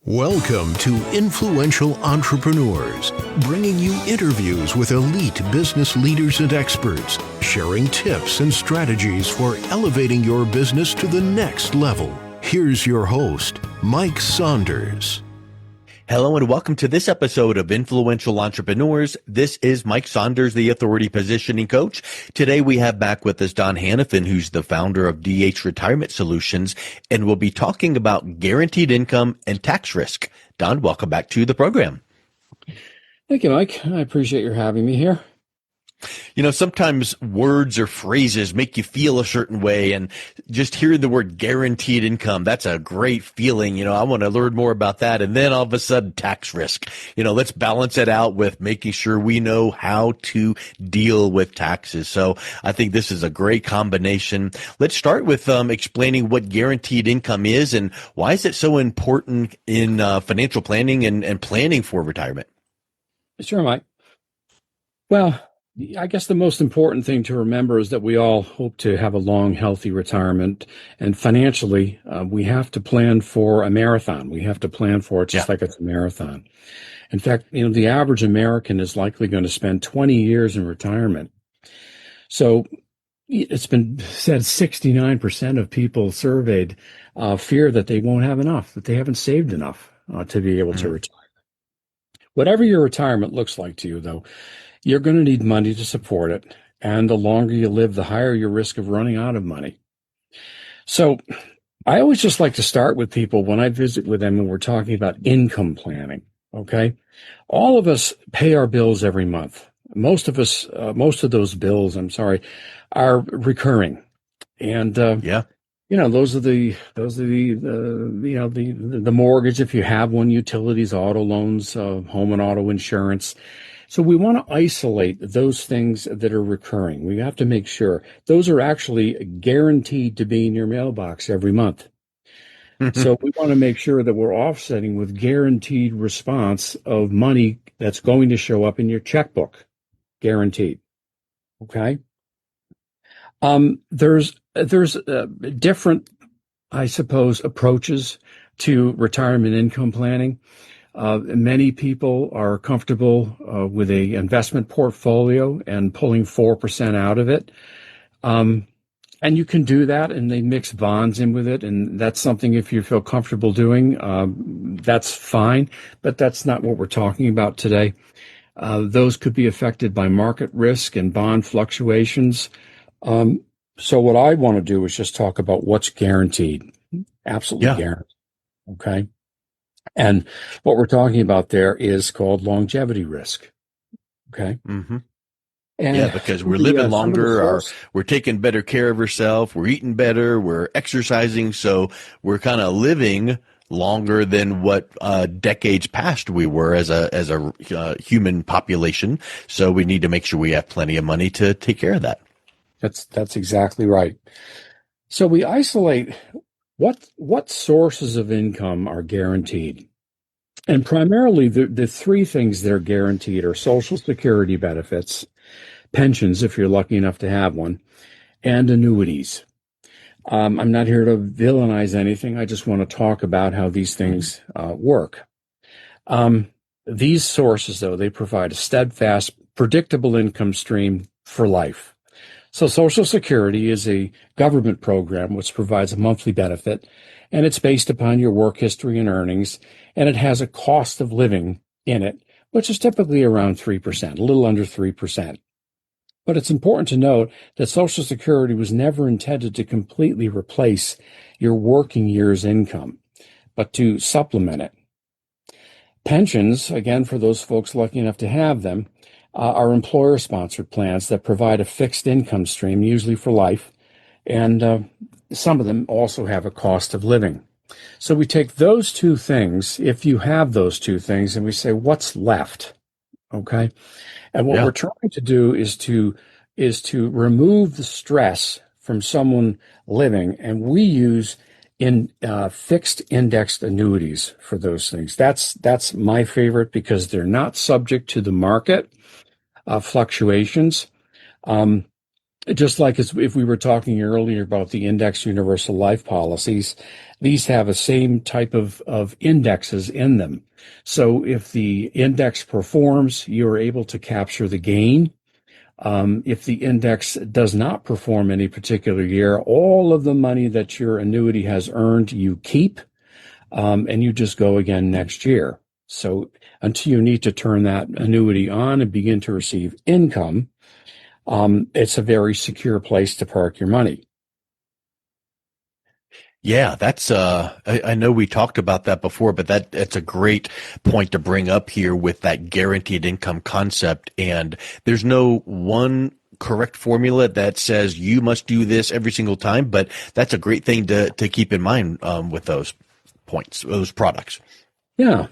Welcome to Influential Entrepreneurs, bringing you interviews with elite business leaders and experts, sharing tips and strategies for elevating your business to the next level. Here's your host, Mike Saunders. Hello and welcome to this episode of Influential Entrepreneurs. This is Mike Saunders, the Authority Positioning Coach. Today we have back with us Don Hanifin, who's the founder of DH Retirement Solutions, and we'll be talking about guaranteed income and tax risk. Don, welcome back to the program. Thank you, Mike. I appreciate your having me here. You know, sometimes words or phrases make you feel a certain way, and just hearing the word guaranteed income, that's a great feeling. You know, I want to learn more about that. And then all of a sudden, tax risk. You know, let's balance it out with making sure we know how to deal with taxes. So I think this is a great combination. Let's start with explaining what guaranteed income is and why is it so important in financial planning and planning for retirement? Sure, Mike. Well, I guess the most important thing to remember is that we all hope to have a long, healthy retirement. And financially, we have to plan for a marathon. We have to plan for it just like it's a marathon. In fact, you know, the average American is likely going to spend 20 years in retirement. So it's been said 69% of people surveyed fear that they won't have enough, that they haven't saved enough to be able to retire. Whatever your retirement looks like to you, though, you're going to need money to support it. And the longer you live, the higher your risk of running out of money. So I always just like to start with people when I visit with them and we're talking about income planning. Okay. All of us pay our bills every month. Most of those bills, are recurring. And, you know, those are the mortgage, if you have one, utilities, auto loans, home and auto insurance. So we want to isolate those things that are recurring. We have to make sure those are actually guaranteed to be in your mailbox every month. So we want to make sure that we're offsetting with guaranteed response of money that's going to show up in your checkbook, guaranteed. Okay. There's different, I suppose, approaches to retirement income planning. Many people are comfortable with a investment portfolio and pulling 4% out of it. And you can do that, and they mix bonds in with it. And that's something, if you feel comfortable doing, that's fine. But that's not what we're talking about today. Those could be affected by market risk and bond fluctuations. So what I want to do is just talk about what's guaranteed, absolutely guaranteed. Okay. And what we're talking about there is called longevity risk. Okay. Mm-hmm. And because we're living longer, we're taking better care of ourselves, we're eating better, we're exercising. So we're kind of living longer than what decades past we were as a human population. So we need to make sure we have plenty of money to take care of that. That's exactly right. So we isolate what sources of income are guaranteed. And primarily the three things that are guaranteed are Social Security benefits, pensions, if you're lucky enough to have one, and annuities. I'm not here to villainize anything. I just want to talk about how these things work. These sources, though, they provide a steadfast, predictable income stream for life. So Social Security is a government program which provides a monthly benefit, and it's based upon your work history and earnings, and it has a cost of living in it, which is typically around 3%, a little under 3%. But it's important to note that Social Security was never intended to completely replace your working year's income, but to supplement it. Pensions, again, for those folks lucky enough to have them, are employer-sponsored plans that provide a fixed income stream, usually for life, and some of them also have a cost of living. So we take those two things, if you have those two things, and we say, what's left? Okay? And what we're trying to do is to remove the stress from someone living, and we use fixed indexed annuities for those things. That's my favorite because they're not subject to the market fluctuations. Just like if we were talking earlier about the index universal life policies, these have the same type of indexes in them. So if the index performs, you're able to capture the gain. If the index does not perform any particular year, all of the money that your annuity has earned, you keep, and you just go again next year. So until you need to turn that annuity on and begin to receive income, it's a very secure place to park your money. Yeah, that's I know we talked about that before, but that's a great point to bring up here with that guaranteed income concept. And there's no one correct formula that says you must do this every single time, but that's a great thing to keep in mind with those points, those products. Yeah.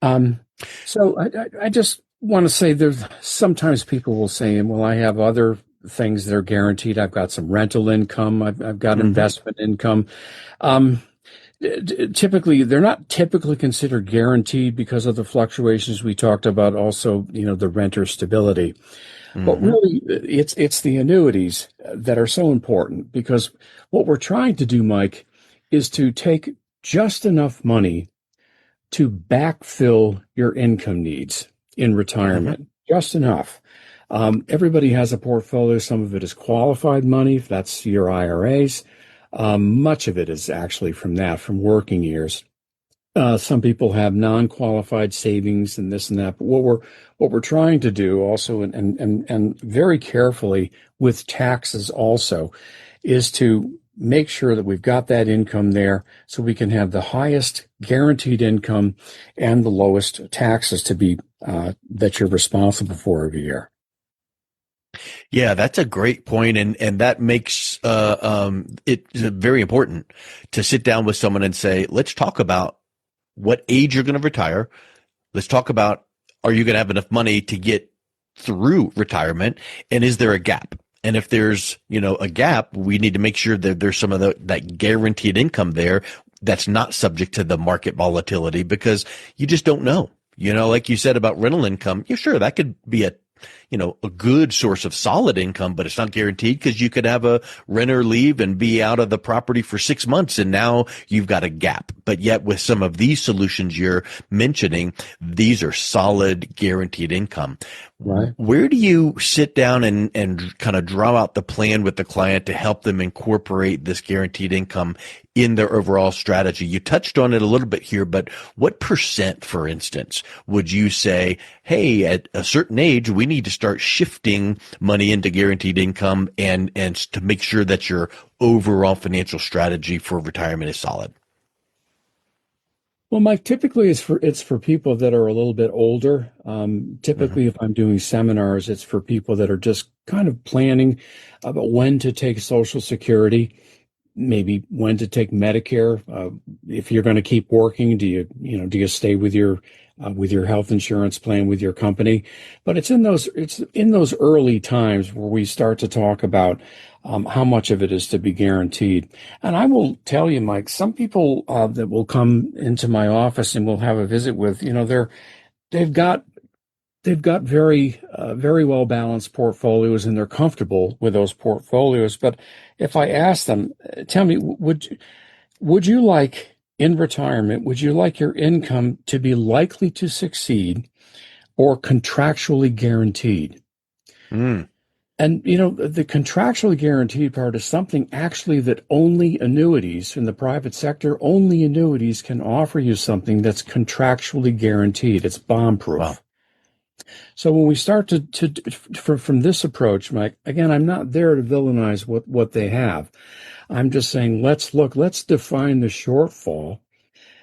Um, so I just want to say there's sometimes people will say, well, I have other things that are guaranteed. I've got some rental income. I've got Hmm. investment income. Um, Typically, they're not typically considered guaranteed because of the fluctuations we talked about. Also, the renter stability. But Hmm. really, it's the annuities that are so important because what we're trying to do, Mike, is to take just enough money to backfill your income needs in Hmm. retirement, just enough. Everybody has a portfolio. Some of it is qualified money. That's your IRAs. Much of it is actually from working years. Some people have non-qualified savings and this and that. But what we're trying to do also, and very carefully with taxes also, is to make sure that we've got that income there so we can have the highest guaranteed income and the lowest taxes to be that you're responsible for every year. Yeah, that's a great point, and that makes it very important to sit down with someone and say, let's talk about what age you're going to retire. Let's talk about, are you going to have enough money to get through retirement? And is there a gap? And if there's, a gap, we need to make sure that there's some of that guaranteed income there that's not subject to the market volatility, because you just don't know. Like you said about rental income, yeah, sure, that could be a good source of solid income, but it's not guaranteed, because you could have a renter leave and be out of the property for 6 months, and now you've got a gap. But yet with some of these solutions you're mentioning, these are solid guaranteed income. Right. Where do you sit down and kind of draw out the plan with the client to help them incorporate this guaranteed income in their overall strategy? You touched on it a little bit here, but what percent, for instance, would you say, hey, at a certain age, we need to start shifting money into guaranteed income and to make sure that your overall financial strategy for retirement is solid? Well, Mike, typically it's for people that are a little bit older. Hmm. Typically, if I'm doing seminars, it's for people that are just kind of planning about when to take Social Security, maybe when to take Medicare. If you're going to keep working, do you stay with your health insurance plan with your company? But it's in those early times where we start to talk about how much of it is to be guaranteed. And I will tell you, Mike, some people that will come into my office and we'll have a visit with, they've got they've got very well balanced portfolios and they're comfortable with those portfolios. But if I ask them, tell me, would you like in retirement, would you like your income to be likely to succeed or contractually guaranteed? Mm. And the contractually guaranteed part is something actually that only annuities in the private sector, only annuities can offer you something that's contractually guaranteed. It's bomb-proof. Wow. So when we start from this approach, Mike, again, I'm not there to villainize what they have. I'm just saying, let's define the shortfall,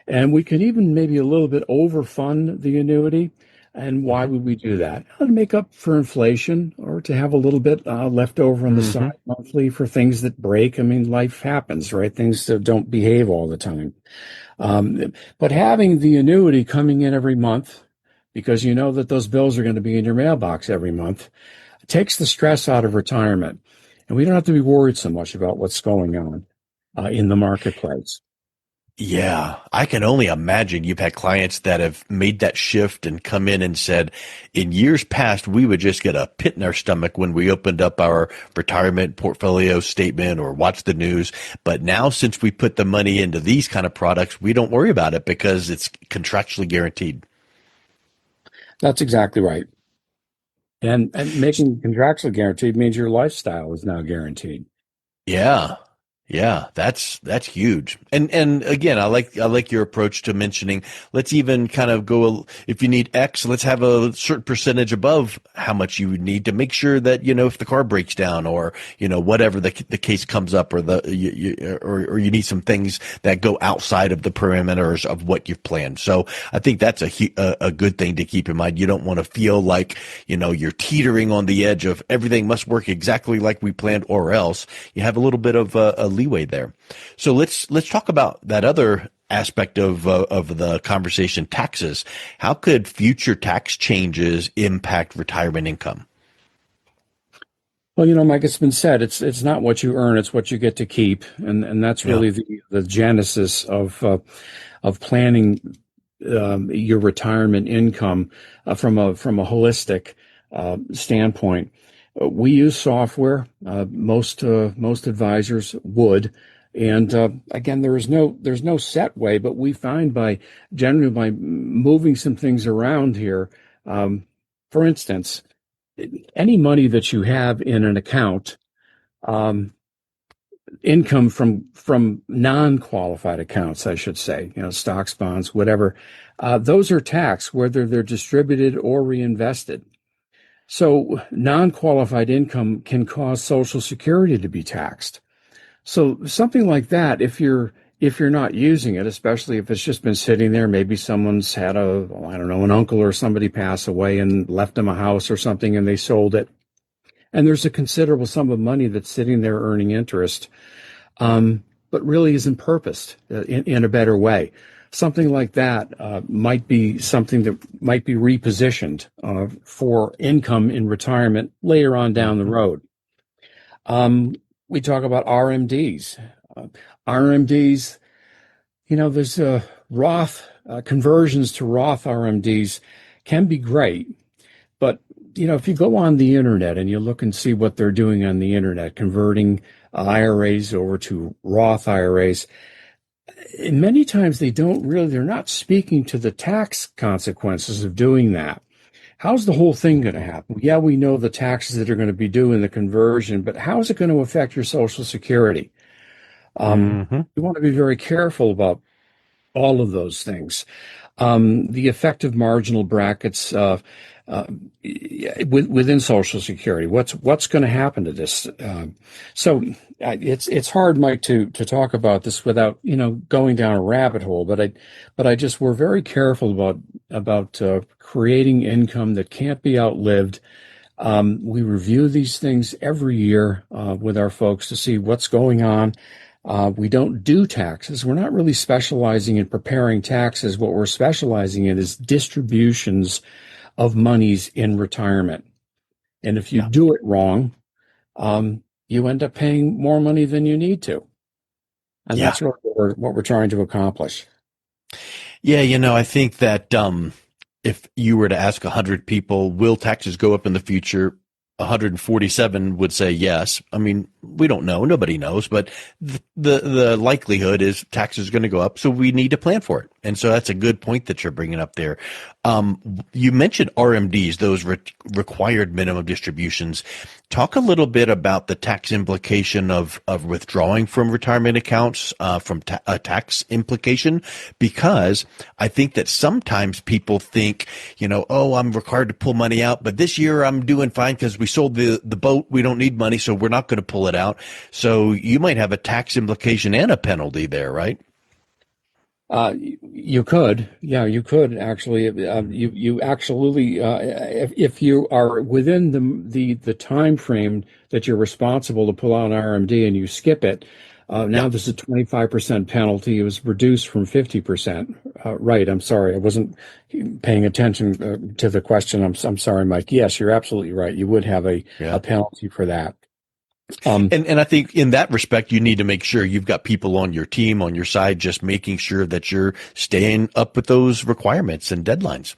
and we can even maybe a little bit overfund the annuity. And why Hmm. would we do that? To make up for inflation or to have a little bit left over on the Hmm. side monthly for things that break. I mean, life happens, right? Things that don't behave all the time. But having the annuity coming in every month, because you know that those bills are going to be in your mailbox every month, takes the stress out of retirement. And we don't have to be worried so much about what's going on in the marketplace. Yeah, I can only imagine you've had clients that have made that shift and come in and said, in years past, we would just get a pit in our stomach when we opened up our retirement portfolio statement or watched the news. But now, since we put the money into these kind of products, we don't worry about it because it's contractually guaranteed. That's exactly right. And making contractually guaranteed means your lifestyle is now guaranteed. Yeah. Yeah, that's huge. And again, I like your approach to mentioning, let's even kind of go, if you need X, let's have a certain percentage above how much you would need to make sure that, if the car breaks down or, whatever the case comes up, or or you need some things that go outside of the parameters of what you've planned. So I think that's a good thing to keep in mind. You don't want to feel like, you're teetering on the edge of everything must work exactly like we planned, or else you have a little bit of a leeway there. So let's talk about that other aspect of the conversation, taxes. How could future tax changes impact retirement income? Well, Mike, it's been said, it's not what you earn, it's what you get to keep, and that's Yeah. really the genesis of planning your retirement income from a holistic standpoint. We use software. Most advisors would, and again, there's no set way, but we find generally by moving some things around here. For instance, any money that you have in an account, um, income from non-qualified accounts, I should say, stocks, bonds, whatever, those are taxed whether they're distributed or reinvested. So non-qualified income can cause Social Security to be taxed. So something like that, if you're not using it, especially if it's just been sitting there, maybe someone's had I don't know, an uncle or somebody pass away and left them a house or something and they sold it. And there's a considerable sum of money that's sitting there earning interest, but really isn't purposed in a better way. Something like that might be something that might be repositioned for income in retirement later on down the Mhm. road. We talk about RMDs. RMDs, there's Roth conversions to Roth RMDs can be great, but if you go on the internet and you look and see what they're doing on the internet, converting IRAs over to Roth IRAs, many times they're not speaking to the tax consequences of doing that. How's the whole thing going to happen? Yeah, we know the taxes that are going to be due in the conversion, but how is it going to affect your Social Security? Mhm. You want to be very careful about all of those things. The effective marginal brackets uh, within Social Security. What's going to happen to this? It's hard, Mike, to talk about this without going down a rabbit hole. But I just we're very careful about creating income that can't be outlived. We review these things every year with our folks to see what's going on. We don't do taxes. We're not really specializing in preparing taxes. What we're specializing in is distributions of monies in retirement. And if you Yeah. do it wrong, you end up paying more money than you need to. And Yeah. that's what we're trying to accomplish. Yeah, I think that if you were to ask 100 people, will taxes go up in the future? 147 would say yes. I mean, we don't know. Nobody knows, but the likelihood is taxes are going to go up. So we need to plan for it. And so that's a good point that you're bringing up there. You mentioned RMDs, those required minimum distributions. Talk a little bit about the tax implication of withdrawing from retirement accounts, from a tax implication, because I think that sometimes people think, oh, I'm required to pull money out, but this year I'm doing fine because we sold the boat. We don't need money, so we're not going to pull it out. So you might have a tax implication and a penalty there, right? You could, yeah, you could actually. You absolutely, if you are within the time frame that you're responsible to pull out an RMD and you skip it, Yeah. now there's a 25% penalty. It was reduced from 50%. Right. I'm sorry, I wasn't paying attention to the question. I'm sorry, Mike. Yes, you're absolutely right. You would have a Yeah. penalty for that. And I think in that respect, you need to make sure you've got people on your team, on your side, just making sure that you're staying up with those requirements and deadlines.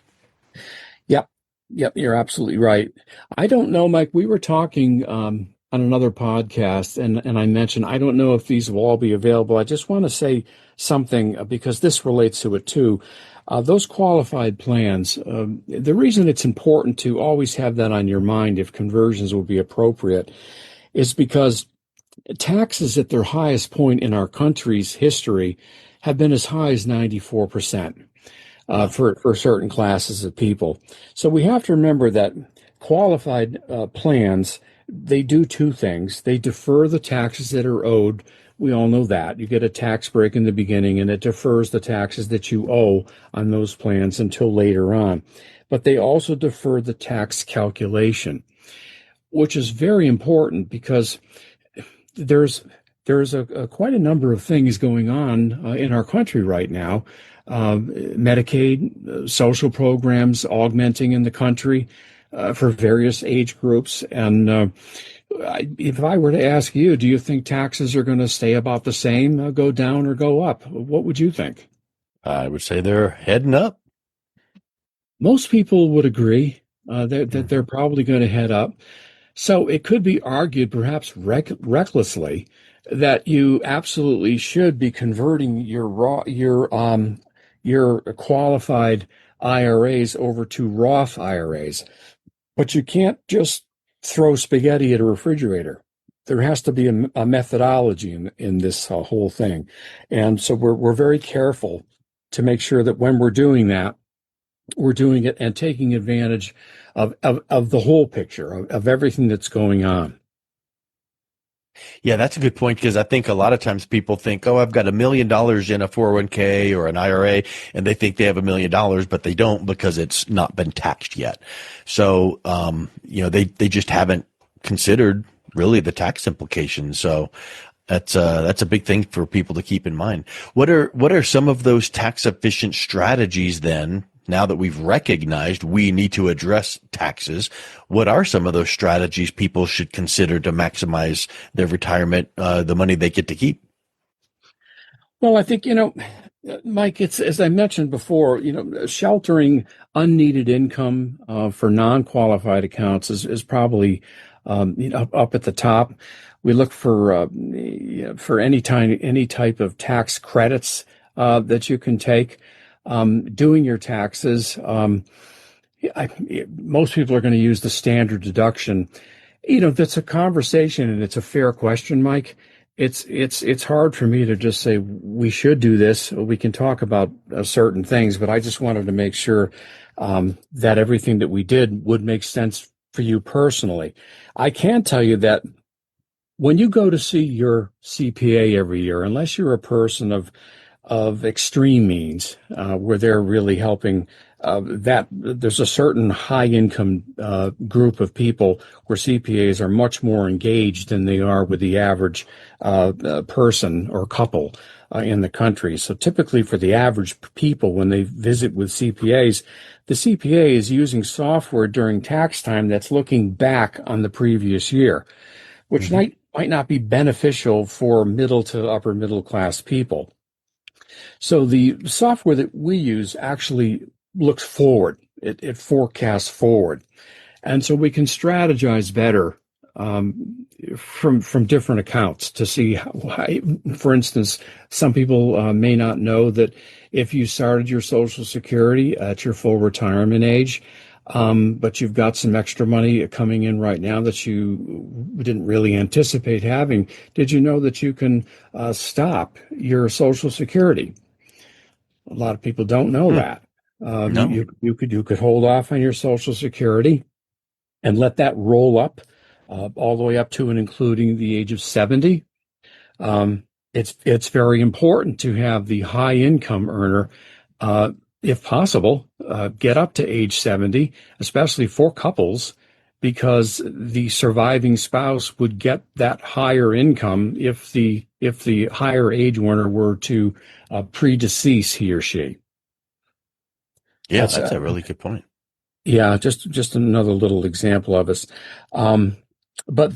Yep. Yep. You're absolutely right. I don't know, Mike. We were talking on another podcast, and I mentioned I don't know if these will all be available. I just want to say something because this relates to it too. Those qualified plans, the reason it's important to always have that on your mind if conversions will be appropriate is because taxes at their highest point in our country's history have been as high as 94%. For certain classes of people. So we have to remember that qualified plans, they do two things. They defer the taxes that are owed. We all know that. You get a tax break in the beginning, and it defers the taxes that you owe on those plans until later on. But they also defer the tax calculation, which is very important because there's quite a number of things going on in our country right now. Medicaid, social programs augmenting in the country for various age groups. And if I were to ask you, do you think taxes are going to stay about the same, go down, or go up? What would you think? I would say they're heading up. Most people would agree that they're probably going to head up. So it could be argued, perhaps recklessly, that you absolutely should be converting your qualified IRAs over to Roth IRAs, but you can't just throw spaghetti at a refrigerator. There has to be a methodology in this whole thing, and so we're very careful to make sure that when we're doing that, we're doing it and taking advantage of the whole picture of everything that's going on. Yeah, that's a good point because I think a lot of times people think, oh, I've got $1 million in a 401k or an IRA, and they think they have $1 million, but they don't because it's not been taxed yet. So, they just haven't considered really the tax implications. So that's a big thing for people to keep in mind. What are some of those tax efficient strategies then? Now that we've recognized we need to address taxes, what are some of those strategies people should consider to maximize their retirement, the money they get to keep? Well, I think, Mike, it's as I mentioned before, sheltering unneeded income for non-qualified accounts is probably up at the top. We look for any type of tax credits that you can take. Doing your taxes, most people are going to use the standard deduction. That's a conversation and it's a fair question, Mike. It's hard for me to just say we should do this. We can talk about certain things, but I just wanted to make sure that everything that we did would make sense for you personally. I can tell you that when you go to see your CPA every year, unless you're a person of extreme means, where they're really helping, that there's a certain high income group of people where CPAs are much more engaged than they are with the average person or couple in the country. So typically for the average people, when they visit with CPAs, the CPA is using software during tax time that's looking back on the previous year, which might not be beneficial for middle to upper middle class people. So the software that we use actually looks forward. It forecasts forward. And so we can strategize better from different accounts to see why, for instance, some people may not know that if you started your Social Security at your full retirement age, but you've got some extra money coming in right now that you didn't really anticipate having, did you know that you can stop your Social Security? A lot of people don't know that. No. You could hold off on your Social Security and let that roll up all the way up to and including the age of 70. It's very important to have the high income earner, if possible, get up to age 70, especially for couples, because the surviving spouse would get that higher income if the higher age earner were to predecease he or she. Yeah, that's a really good point. Yeah, just another little example of this. But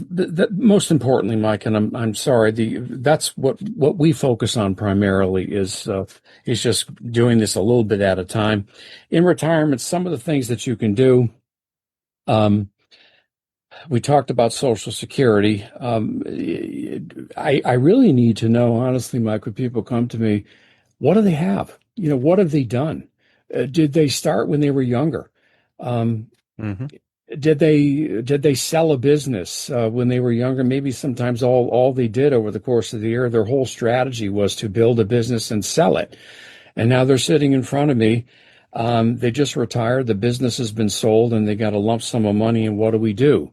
most importantly, Mike, and I'm sorry, that's what we focus on primarily is just doing this a little bit at a time. In retirement, some of the things that you can do. We talked about Social Security. I really need to know, honestly, Mike, when people come to me, what do they have? What have they done? Did they start when they were younger? Um, Hmm. did they sell a business when they were younger? Maybe sometimes all they did over the course of the year, their whole strategy was to build a business and sell it. And now they're sitting in front of me. They just retired. The business has been sold, and they got a lump sum of money. And what do we do?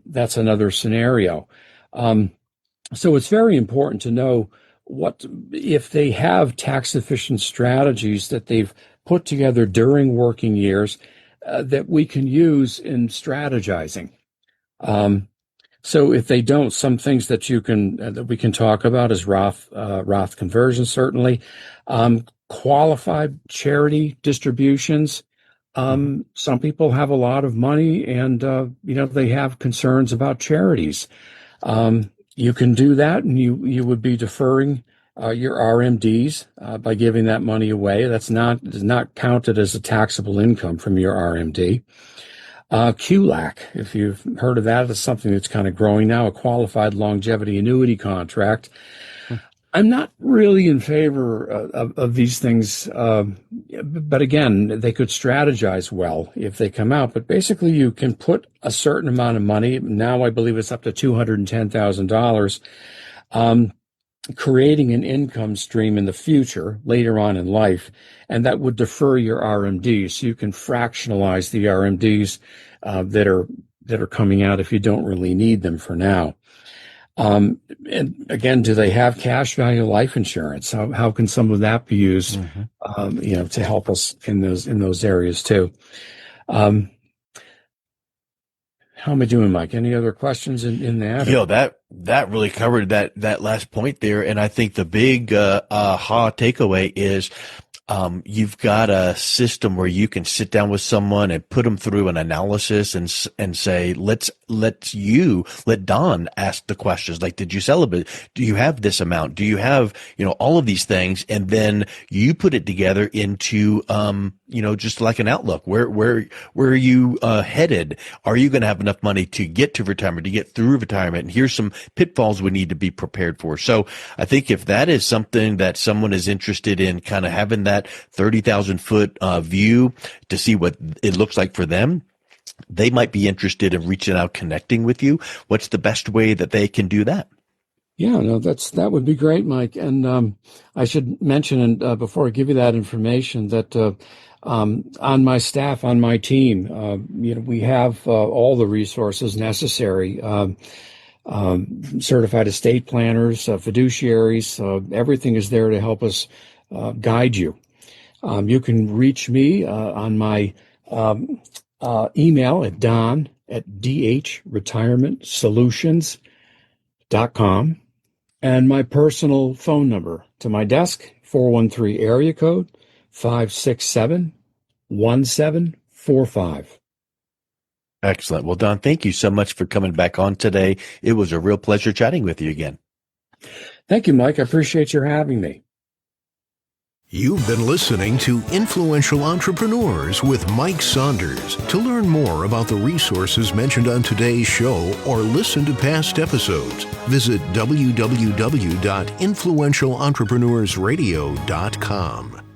That's another scenario. Um, so it's very important to know what if they have tax efficient strategies that they've put together during working years that we can use in strategizing. Um, so if they don't, some things that you can that we can talk about is Roth conversion, certainly. Qualified charity distributions. Hmm. Some people have a lot of money, and they have concerns about charities. You can do that, and you would be deferring your RMDs by giving that money away. That's not is not counted as a taxable income from your RMD. QLAC, if you've heard of that, it's something that's kind of growing now, a qualified longevity annuity contract. I'm not really in favor of these things, but again, they could strategize well if they come out. But basically, you can put a certain amount of money. Now, I believe it's up to $210,000, creating an income stream in the future, later on in life, and that would defer your RMDs. So you can fractionalize the RMDs that are coming out if you don't really need them for now. And again, do they have cash value life insurance? How can some of that be used, Hmm. to help us in those areas too? Um, how am I doing, Mike? Any other questions in that? Or? That really covered that last point there, and I think the big aha takeaway is you've got a system where you can sit down with someone and put them through an analysis and say, let Don ask the questions like, did you sell a bit? Do you have this amount? Do you have, all of these things? And then you put it together into, just like an outlook. Where are you headed? Are you going to have enough money to get to retirement, to get through retirement? And here's some pitfalls we need to be prepared for. So I think if that is something that someone is interested in, kind of having that 30,000-foot view to see what it looks like for them, they might be interested in reaching out, connecting with you. What's the best way that they can do that? Yeah, no, that would be great, Mike. And I should mention, before I give you that information, that on my staff, on my team, we have all the resources necessary. Certified estate planners, fiduciaries, everything is there to help us guide you. You can reach me on my email at don@dhretirementsolutions.com, and my personal phone number to my desk, 413 area code 567-1745. Excellent. Well, Don, thank you so much for coming back on today. It was a real pleasure chatting with you again. Thank you, Mike. I appreciate your having me. You've been listening to Influential Entrepreneurs with Mike Saunders. To learn more about the resources mentioned on today's show or listen to past episodes, visit www.influentialentrepreneurssradio.com.